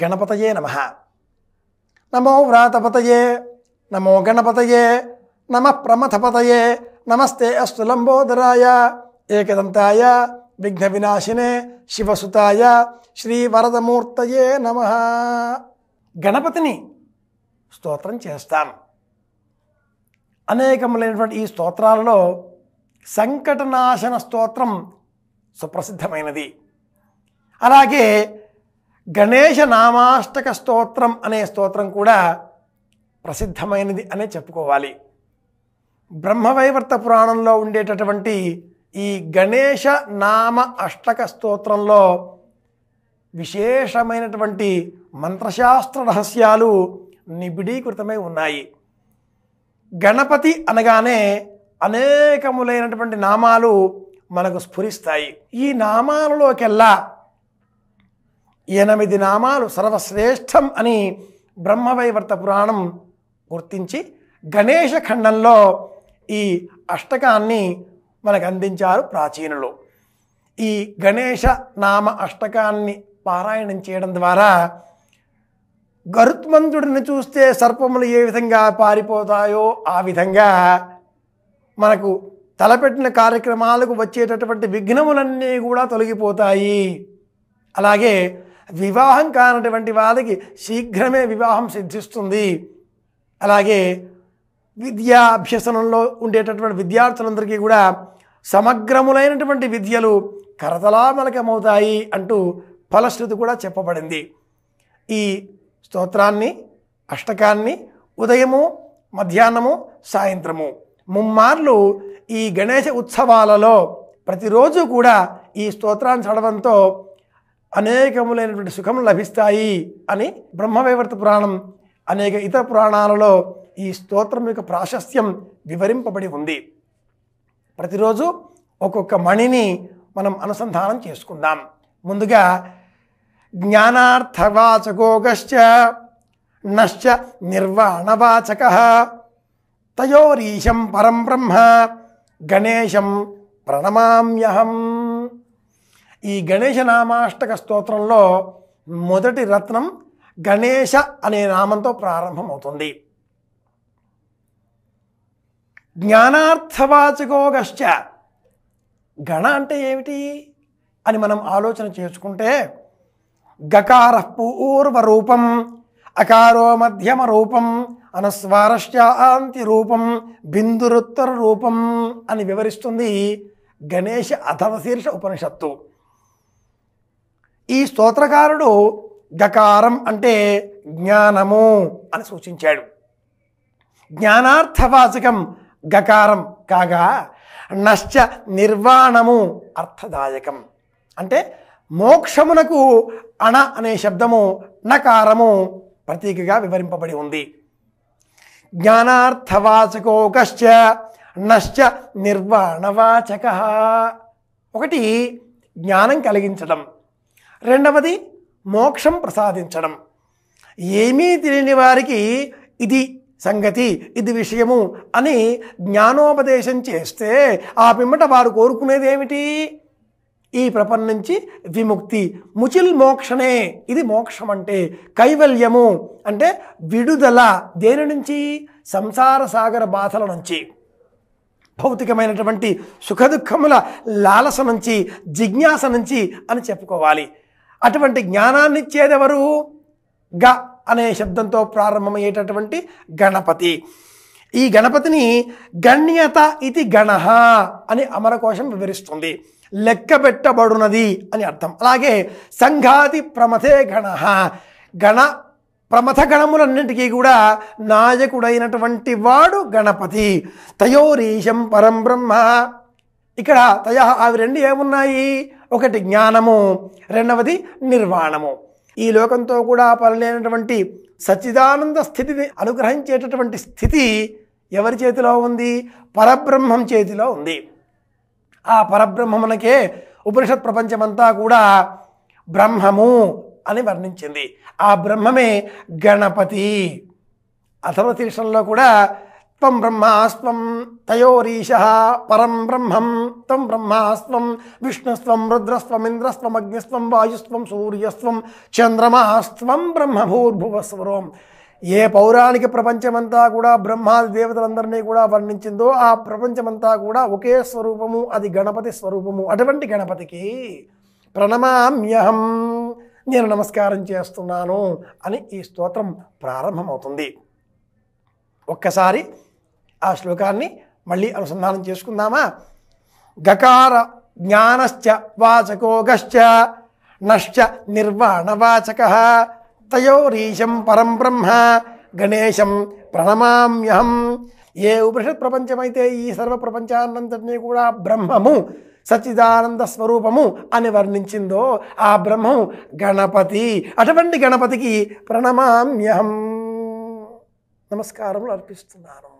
గణపతయే నమః. నమో వ్రాతపతయే, నమో గణపతయే, నమః ప్రమథపతయే, నమస్తే అస్తు లంబోదరాయ, ఏకదంతాయ, విఘ్న వినాశినే, శివసుతాయ, శ్రీ వరదమూర్తయే నమః. గణపతిని స్తోత్రం చేస్తాం. అనేకములైనటువంటి ఈ స్తోత్రాలలో సంకటనాశన స్తోత్రం సుప్రసిద్ధమైనది. అలాగే గణేశ నామాష్టక స్తోత్రం అనే స్తోత్రం కూడా ప్రసిద్ధమైనది అనే చెప్పుకోవాలి. బ్రహ్మవైవర్త పురాణంలో ఉండేటటువంటి ఈ గణేశ నామ అష్టక స్తోత్రంలో విశేషమైనటువంటి మంత్రశాస్త్ర రహస్యాలు నిబిడీకృతమై ఉన్నాయి. గణపతి అనగానే అనేకములైనటువంటి నామాలు మనకు స్ఫురిస్తాయి. ఈ నామాలలోకెల్లా 8 నామాలు సర్వశ్రేష్టం అని బ్రహ్మవైవర్త పురాణం గుర్తించి గణేశ ఖండంలో ఈ అష్టకాన్ని మనకు అందించారు ప్రాచీనులు. ఈ గణేశ నామ అష్టకాన్ని పారాయణం చేయడం ద్వారా గరుత్మంతుడిని చూస్తే సర్పములు ఏ విధంగా పారిపోతాయో ఆ విధంగా మనకు తలపెట్టిన కార్యక్రమాలకు వచ్చేటటువంటి విఘ్నములన్నీ కూడా తొలగిపోతాయి. అలాగే వివాహం కానటువంటి వాళ్ళకి శీఘ్రమే వివాహం సిద్ధిస్తుంది. అలాగే విద్యాభ్యసనంలో ఉండేటటువంటి విద్యార్థులందరికీ కూడా సమగ్రములైనటువంటి విద్యలు కరతలామలకమవుతాయి అంటూ ఫలశ్రుతి కూడా చెప్పబడింది. ఈ స్తోత్రాన్ని అష్టకాన్ని ఉదయము, మధ్యాహ్నము, సాయంత్రము ముమ్మార్లు ఈ గణేశ ఉత్సవాలలో ప్రతిరోజు కూడా ఈ స్తోత్రాన్ని చదవడంతో అనేకములైనటువంటి సుఖములు లభిస్తాయి అని బ్రహ్మవైవర్త పురాణం అనేక ఇతర పురాణాలలో ఈ స్తోత్రం యొక్క ప్రాశస్త్యం వివరింపబడి ఉంది. ప్రతిరోజు ఒక్కొక్క మణిని మనం అనుసంధానం చేసుకుందాం. ముందుగా జ్ఞానార్థవాచకోగశ్చ నశ్చ నిర్వాణవాచకః తయోరీశం పరం బ్రహ్మ గణేశం ప్రణమామ్యహం. ఈ గణేశ నామాష్టక స్తోత్రంలో మొదటి రత్నం గణేశ అనే నామంతో ప్రారంభమవుతుంది. జ్ఞానార్థవాచకోగశ్చ, గణ అంటే ఏమిటి అని మనం ఆలోచన చేసుకుంటే గకార పూర్వరూపం, అకారో మధ్యమ రూపం, అనుస్వారశ్చాంతి రూపం, బిందురుత్తర రూపం అని వివరిస్తుంది గణేశ అథర్వశీర్ష ఉపనిషత్తు. ఈ స్తోత్రకారుడు గకారం అంటే జ్ఞానము అని సూచించాడు. జ్ఞానార్థవాచకం గకారం కాగా నశ్చ నిర్వాణము అర్థదాయకం అంటే మోక్షమునకు అణ అనే శబ్దము నకారము ప్రతీకగా వివరింపబడి ఉంది. జ్ఞానార్థవాచకోగశ్చ నశ్చ నిర్వాణవాచక. ఒకటి జ్ఞానం కలిగించడం, రెండవది మోక్షం ప్రసాదించడం. ఏమీ తెలియని వారికి ఇది సంగతి, ఇది విషయము అని జ్ఞానోపదేశం చేస్తే ఆ పిమ్మట వారు కోరుకునేది ఏమిటి? ఈ ప్రపంచం నుంచి విముక్తి, ముచిల్ మోక్షనే. ఇది మోక్షం అంటే కైవల్యము అంటే విడుదల. దేని నుంచి? సంసార సాగర బాధల నుంచి, భౌతికమైనటువంటి సుఖదుఖముల లాలస నుంచి, జిజ్ఞాస నుంచి అని చెప్పుకోవాలి. అటువంటి జ్ఞానాన్ని ఇచ్చేదెవరు? గ అనే శబ్దంతో ప్రారంభమయ్యేటటువంటి గణపతి. ఈ గణపతిని గణ్యత ఇది గణః అని అమరకోశం వివరిస్తుంది. లెక్క పెట్టబడునది అని అర్థం. అలాగే సంఘాతి ప్రమథే గణః, గణ ప్రమథ గణములన్నింటికీ కూడా నాయకుడైనటువంటి వాడు గణపతి. తయోరీశం పరం బ్రహ్మ. ఇక్కడ తయ అవి రెండు ఏమున్నాయి? ఒకటి జ్ఞానము, రెండవది నిర్వాణము. ఈ లోకంతో కూడా పనిలేనటువంటి సచ్చిదానంద స్థితిని అనుగ్రహించేటటువంటి స్థితి ఎవరి చేతిలో ఉంది? పరబ్రహ్మం చేతిలో ఉంది. ఆ పరబ్రహ్మమునకే ఉపనిషత్ ప్రపంచమంతా కూడా బ్రహ్మము అని వర్ణించింది. ఆ బ్రహ్మమే గణపతి. అథర్వశీర్షంలో కూడా త్వం బ్రహ్మాస్త్వం తయోరీశః పరం బ్రహ్మం త్వం బ్రహ్మాస్త్వం విష్ణుస్త్వం రుద్రస్త్వం ఇంద్రస్త్వం అగ్నిస్త్వం వాయుస్త్వం సూర్యస్త్వం చంద్రమాస్త్వం బ్రహ్మభూర్భువస్వరం. ఏ పౌరాణిక ప్రపంచమంతా కూడా బ్రహ్మాది దేవతలందరినీ కూడా వర్ణించిందో ఆ ప్రపంచమంతా కూడా ఒకే స్వరూపము, అది గణపతి స్వరూపము. అటువంటి గణపతికి ప్రణమామ్యహం, నేను నమస్కారం చేస్తున్నాను అని ఈ స్తోత్రం ప్రారంభమవుతుంది. ఒక్కసారి ఆ శ్లోకాన్ని మళ్ళీ అనుసంధానం చేసుకుందామా? గకార జ్ఞానశ్చ వాచకో గశ్చ నశ్చ నిర్వాణవాచకః తయోరీశం పరం బ్రహ్మ గణేశం ప్రణమామ్యహం. ఏ ఉపనిషత్ ప్రపంచమైతే ఈ సర్వ ప్రపంచాన్నంతటినీ కూడా బ్రహ్మము సచ్చిదానంద స్వరూపము అని వర్ణించిందో ఆ బ్రహ్మము గణపతి. అటువంటి గణపతికి ప్రణమామ్యహం, నమస్కారములు అర్పిస్తున్నాను.